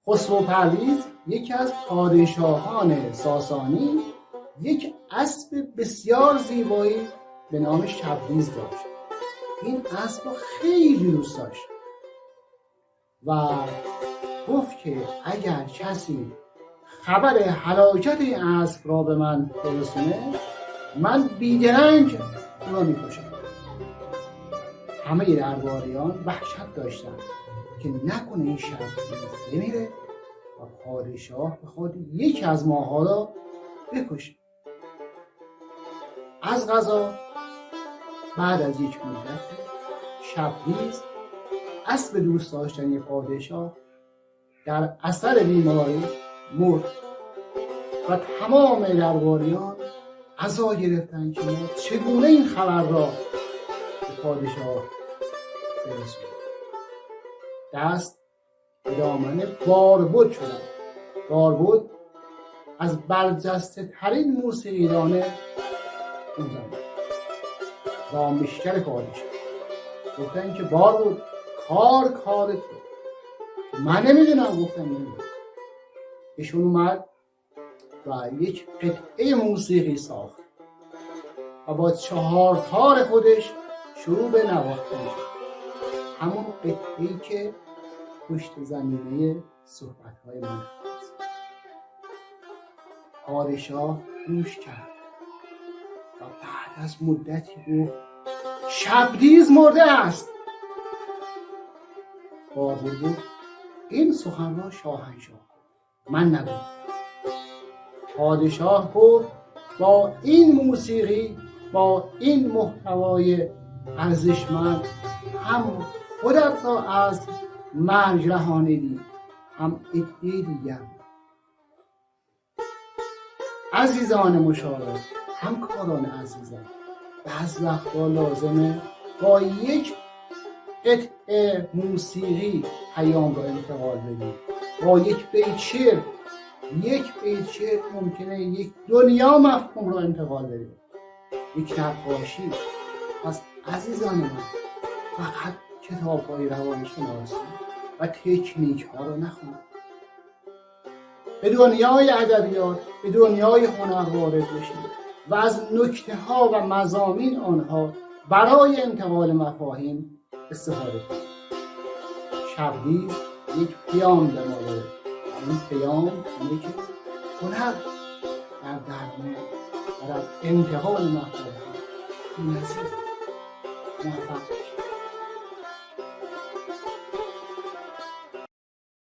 خسرو پرویز یکی از پادشاهان ساسانی یک اسب بسیار زیبایی به نام شبدیز داشت. این اسب رو خیلی دوست داشت و گفت که اگر کسی خبر هلاکت این اسب را به من برسونه من بیدرنگ او را میکشم. همه درباریان وحشت داشتند که نکنه این شبدیز بمیره و پادشاه بخواد یکی از ماها را بکشه. از قضا بعد از یک مدت شبدیز اسب دوست داشتنی پادشاه در اثر بیماری مرد و تمام درباریان عزا گرفتند که چگونه این خبر را به پادشاه برسونند. دست به دامن باربد شدند. باربد از برجسته ترین موسیقیدان اون زمان رامشگر پادشاه گفتن که باربد کار تو. من نمیدونم. گفتم نمیدونم. ایشون اومد و یک قطعه موسیقی ساخت و با 4 تار خودش شروع به نواختن همون قطعه‌ای که پشت زمینه صحبت‌های من هست. پادشاه گوش کرد و بعد از مدتی گفت شبدیز مرده است. باربد گفت این سخن را شاهنشاه من نگفتم. پادشاه گفت با این موسیقی، با این محتوای ارزشمند هم خودت را از مرگ رهانیدی هم عده دیگر. عزیزان مشاور، همکاران عزیزم، بعض وقتا لازمه با یک قطعه موسیقی پیام را انتقال بدیم. با یک بیت شعر ممکنه یک دنیا مفهوم را انتقال بدیم. یک نقاشی. پس عزیزان من فقط کتاب‌های روانشناسی و تکنیک ها رو نخونید. به دنیای ادبیات، به دنیای هنر وارد بشید و از نکته ها و مضامین آنها برای انتقال مفاهیم استفاده کنید. شبدیز یک پیام به ما داره. این پیام اینه که هنر در درمان و در انتقال مفاهیم بی‌نظیره. موفق